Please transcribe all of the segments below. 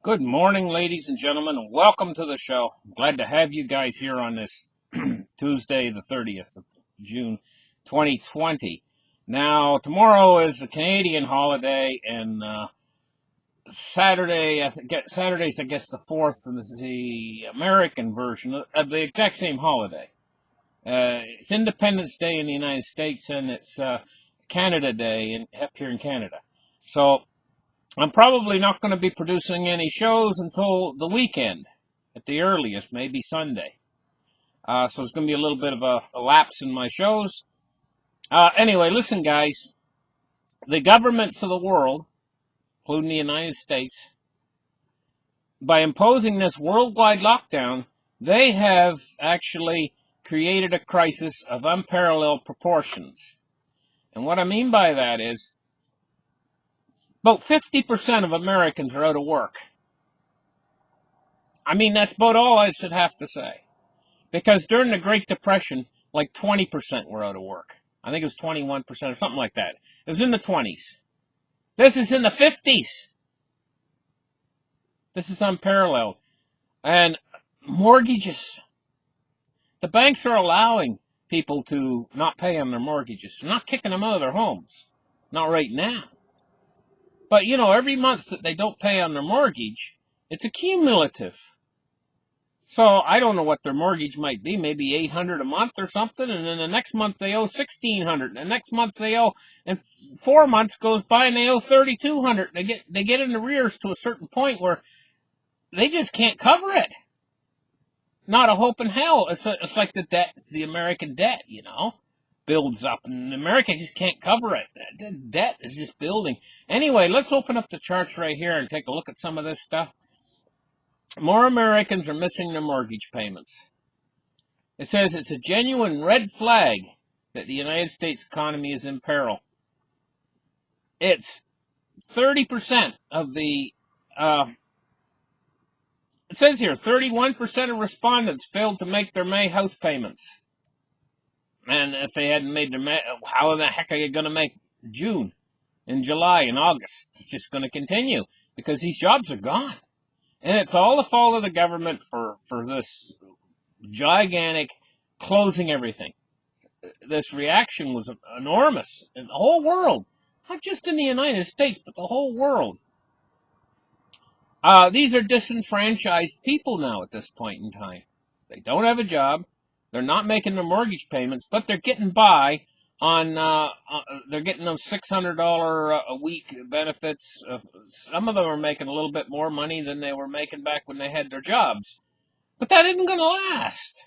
Good morning, ladies and gentlemen, and welcome to the show. I'm glad to have you guys here on this Tuesday, the 30th of June, 2020. Now, tomorrow is a Canadian holiday, and Saturday, Saturday's, I guess, the 4th, and this is the American version of the exact same holiday. It's Independence Day in the United States, and it's Canada Day up here in Canada. So, I'm probably not going to be producing any shows until the weekend, at the earliest, maybe Sunday. So it's going to be a little bit of a lapse in my shows. Anyway, listen, guys. The governments of the world, including the United States, by imposing this worldwide lockdown, they have actually created a crisis of unparalleled proportions. And what I mean by that is, about 50% of Americans are out of work. I mean, that's about all I should have to say. Because during the Great Depression, like 20% were out of work. I think it was 21% or something like that. It was in the 20s. This is in the 50s. This is unparalleled. And mortgages. The banks are allowing people to not pay on their mortgages. They're not kicking them out of their homes. Not right now. But, every month that they don't pay on their mortgage, it's accumulative. So I don't know what their mortgage might be, maybe $800 a month or something, and then the next month they owe $1,600, and the next month they owe, and 4 months goes by and they owe $3,200. They get in arrears to a certain point where they just can't cover it. Not a hope in hell. It's like the debt, the American debt, builds up, and America just can't cover it. The debt is just building. Anyway, let's open up the charts right here and take a look at some of this stuff. More Americans are missing their mortgage payments. It says it's a genuine red flag that the United States economy is in peril. It's 30% of the, it says here, 31% of respondents failed to make their May house payments. And if they hadn't made their May, how the heck are you going to make June and July and August? It's just going to continue because these jobs are gone. And it's all the fault of the government for this gigantic closing everything. This reaction was enormous in the whole world. Not just in the United States, but the whole world. These are disenfranchised people now at this point in time. They don't have a job. They're not making their mortgage payments, but they're getting by on, they're getting those $600 a week benefits. Some of them are making a little bit more money than they were making back when they had their jobs. But that isn't going to last.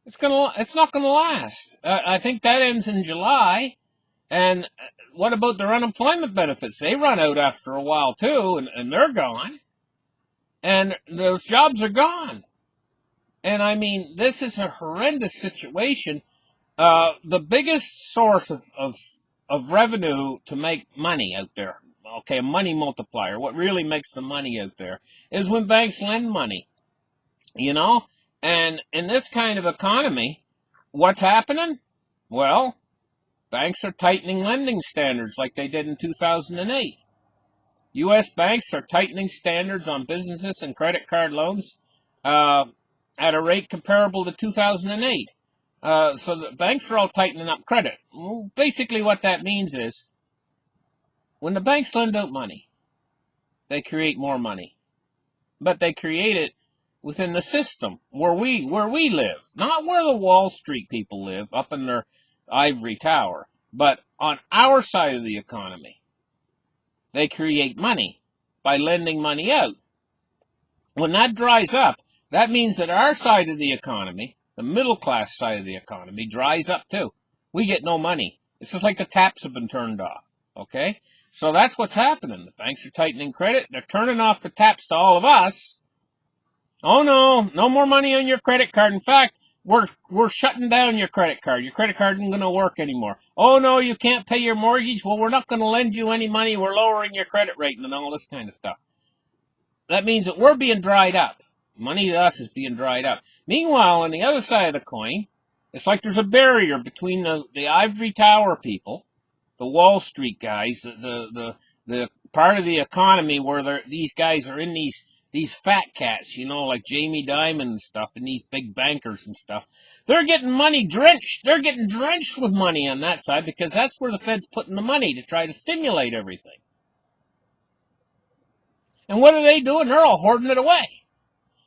It's not going to last. I think that ends in July. And what about their unemployment benefits? They run out after a while too, and they're gone. And those jobs are gone. And I mean, this is a horrendous situation. The biggest source of revenue to make money out there, okay, a money multiplier, what really makes the money out there, is when banks lend money, And in this kind of economy, what's happening? Well, banks are tightening lending standards like they did in 2008. U.S. banks are tightening standards on businesses and credit card loans at a rate comparable to 2008. So the banks are all tightening up credit. Well, basically what that means is when the banks lend out money, they create more money. But they create it within the system where we live, not where the Wall Street people live up in their ivory tower, but on our side of the economy. They create money by lending money out. When that dries up, that means that our side of the economy, the middle class side of the economy, dries up too. We get no money. It's just like the taps have been turned off. Okay? So that's what's happening. The banks are tightening credit. They're turning off the taps to all of us. Oh no, no more money on your credit card. In fact, we're shutting down your credit card. Your credit card isn't going to work anymore. Oh no, you can't pay your mortgage. Well, we're not going to lend you any money. We're lowering your credit rating and all this kind of stuff. That means that we're being dried up. Money to us is being dried up. Meanwhile, on the other side of the coin, it's like there's a barrier between the ivory tower people, the Wall Street guys, the part of the economy where these guys are in these fat cats, like Jamie Dimon and stuff, and these big bankers and stuff. They're getting money drenched. They're getting drenched with money on that side because that's where the Fed's putting the money to try to stimulate everything. And what are they doing? They're all hoarding it away.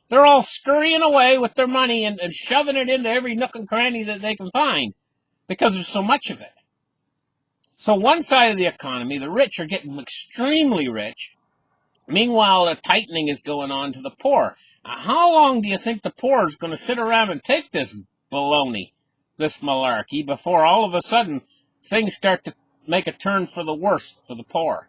They're all scurrying away with their money and shoving it into every nook and cranny that they can find because there's so much of it. So one side of the economy, the rich are getting extremely rich. Meanwhile, a tightening is going on to the poor. Now, how long do you think the poor is going to sit around and take this baloney, this malarkey, before all of a sudden things start to make a turn for the worse for the poor?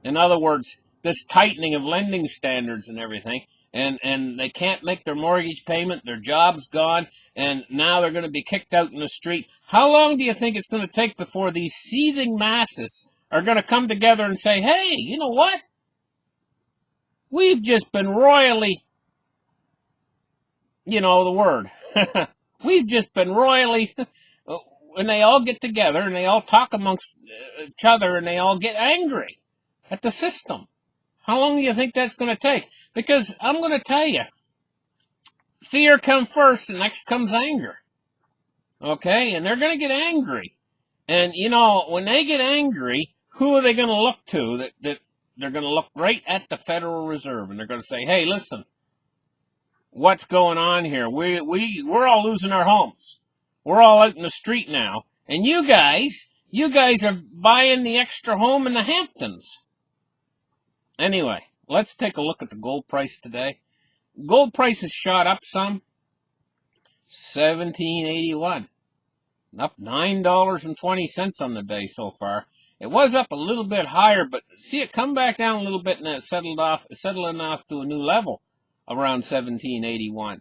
In other words, this tightening of lending standards and everything, and they can't make their mortgage payment, their job's gone, and now they're going to be kicked out in the street. How long do you think it's going to take before these seething masses are going to come together and say, hey, you know what? We've just been royally, the word. We've just been royally, and they all get together and they all talk amongst each other and they all get angry at the system. How long do you think that's going to take? Because I'm going to tell you, fear comes first and next comes anger. Okay? And they're going to get angry. And, when they get angry, who are they going to look to? That they're going to look right at the Federal Reserve and they're going to say, hey, listen, what's going on here? We're all losing our homes. We're all out in the street now. And you guys are buying the extra home in the Hamptons. Anyway, let's take a look at the gold price today. Gold price has shot up some. $17.81. Up $9.20 on the day so far. It was up a little bit higher, but see it come back down a little bit and then it settling off to a new level around $17.81.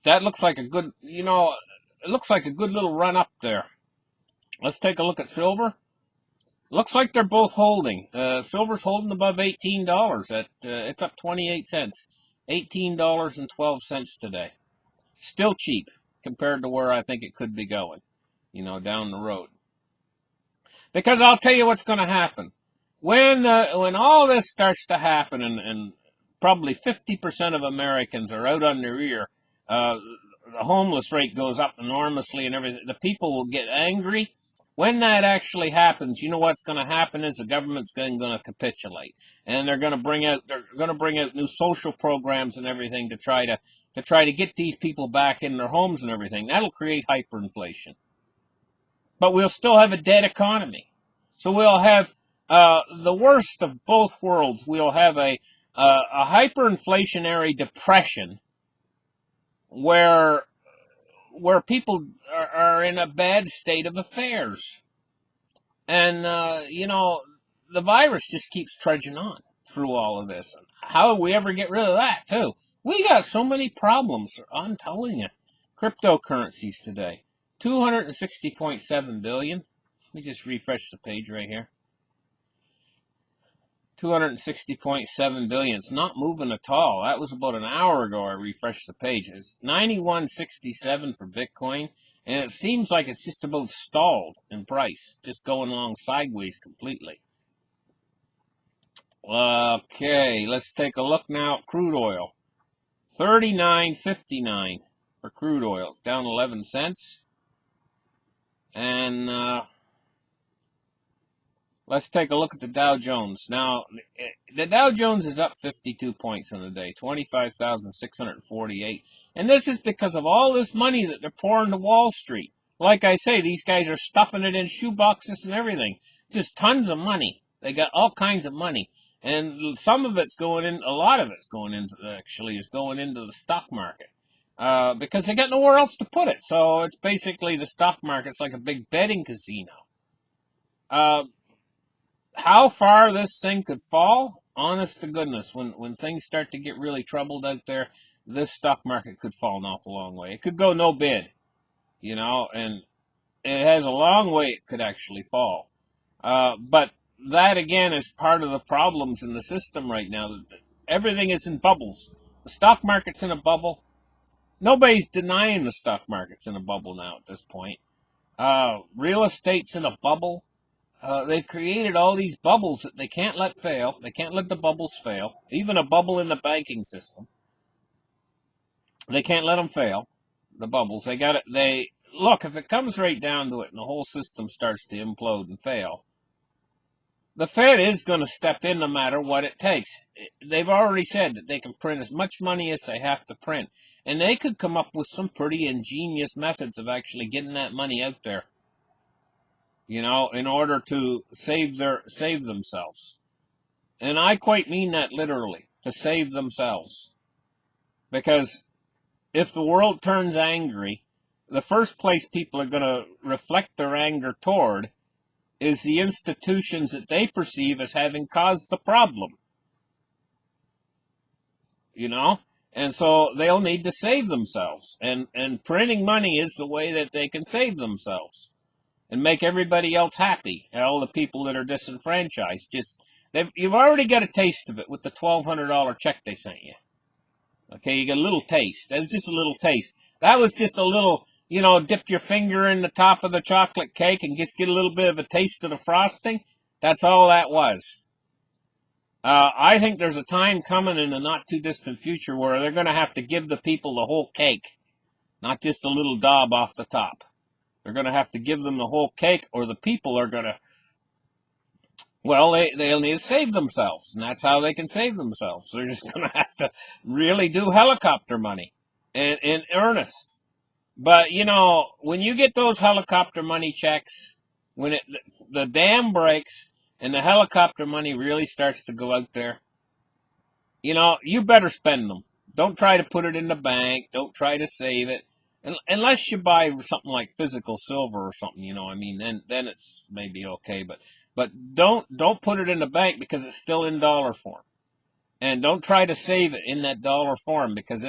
That looks like a good, it looks like a good little run up there. Let's take a look at silver. Looks like they're both holding. Silver's holding above $18. It's up 28 cents. $18.12 today. Still cheap compared to where I think it could be going, down the road. Because I'll tell you what's going to happen. When all this starts to happen and probably 50% of Americans are out on their ear, the homeless rate goes up enormously and everything, the people will get angry. When that actually happens, what's going to happen is the government's going to capitulate, and they're going to bring out new social programs and everything to try to get these people back in their homes and everything. That'll create hyperinflation, but we'll still have a dead economy. So we'll have the worst of both worlds. We'll have a hyperinflationary depression where people are in a bad state of affairs. And, the virus just keeps trudging on through all of this. How will we ever get rid of that, too? We got so many problems, I'm telling you. Cryptocurrencies today, 260.7 billion. Let me just refresh the page right here. 260.7 billion. It's not moving at all. That was about an hour ago I refreshed the page. It's 91.67 for Bitcoin, and it seems like it's just about stalled in price, just going along sideways completely. Okay, let's take a look now at crude oil. 39.59 for crude oil. It's down 11 cents. And let's take a look at the Dow Jones. Now, the Dow Jones is up 52 points on the day, 25,648. And this is because of all this money that they're pouring to Wall Street. Like I say, these guys are stuffing it in shoe boxes and everything. Just tons of money. They got all kinds of money. And some of it's going in, a lot of it's going into, actually, is going into the stock market. Because they got nowhere else to put it. So it's basically the stock market's like a big betting casino. How far this thing could fall, honest to goodness, when things start to get really troubled out there, this stock market could fall an awful long way. It could go no bid, and it has a long way it could actually fall. But that, again, is part of the problems in the system right now. Everything is in bubbles. The stock market's in a bubble. Nobody's denying the stock market's in a bubble now at this point. Real estate's in a bubble. they've created all these bubbles that they can't let fail. They can't let the bubbles fail. Even a bubble in the banking system, they can't let them fail. The bubbles, they got it. They look, if it comes right down to it, and the whole system starts to implode and fail, the Fed is going to step in no matter what it takes. They've already said that they can print as much money as they have to print, and they could come up with some pretty ingenious methods of actually getting that money out there, in order to save themselves. And I quite mean that literally, to save themselves. Because if the world turns angry, the first place people are going to reflect their anger toward is the institutions that they perceive as having caused the problem. And so they'll need to save themselves. And printing money is the way that they can save themselves and make everybody else happy, and all the people that are disenfranchised. You've already got a taste of it with the $1,200 check they sent you. Okay, you got a little taste. That's just a little taste. That was just a little, dip your finger in the top of the chocolate cake and just get a little bit of a taste of the frosting. That's all that was. I think there's a time coming in the not too distant future where they're going to have to give the people the whole cake, not just a little daub off the top. They're going to have to give them the whole cake, or the people are going to, they'll need to save themselves, and that's how they can save themselves. They're just going to have to really do helicopter money, and in earnest. But, when you get those helicopter money checks, when the dam breaks and the helicopter money really starts to go out there, you better spend them. Don't try to put it in the bank. Don't try to save it. Unless you buy something like physical silver or something, then it's maybe okay. But don't put it in the bank, because it's still in dollar form. And don't try to save it in that dollar form, because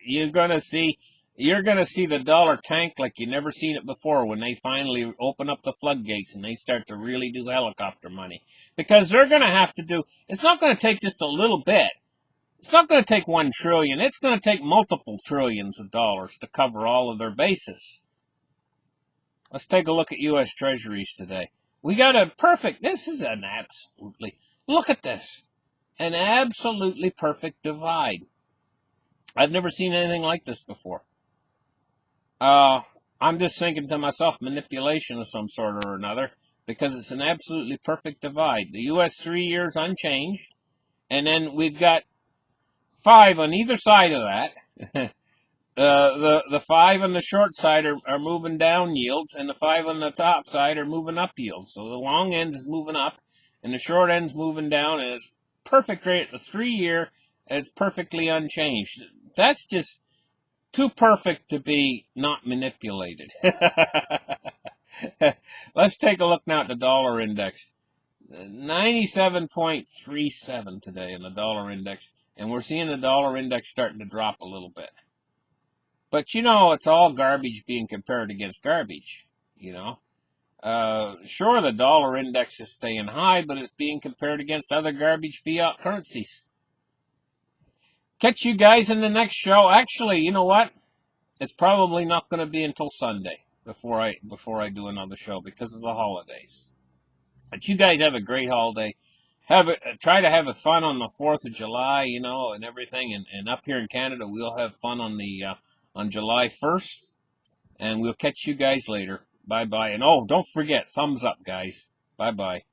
you're gonna see the dollar tank like you've never seen it before when they finally open up the floodgates and they start to really do helicopter money. Because they're gonna have to do. It's not gonna take just a little bit. It's not going to take 1 trillion. It's going to take multiple trillions of dollars to cover all of their bases. Let's take a look at U.S. Treasuries today. We got this is look at this. An absolutely perfect divide. I've never seen anything like this before. I'm just thinking to myself, manipulation of some sort or another, because it's an absolutely perfect divide. The U.S. 3 years unchanged, and then we've got 5 on either side of that. The 5 on the short side are moving down yields, and the 5 on the top side are moving up yields. So the long end is moving up, and the short end's moving down, and it's perfect rate at the 3 year. It's perfectly unchanged. That's just too perfect to be not manipulated. Let's take a look now at the dollar index. 97.37 today in the dollar index. And we're seeing the dollar index starting to drop a little bit. But it's all garbage being compared against garbage, Sure, the dollar index is staying high, but it's being compared against other garbage fiat currencies. Catch you guys in the next show. Actually, you know what? It's probably not going to be until Sunday before I do another show because of the holidays. But you guys have a great holiday. Try to have a fun on the 4th of July, and everything. And up here in Canada, we'll have fun on July 1st. And we'll catch you guys later. Bye-bye. And don't forget, thumbs up, guys. Bye-bye.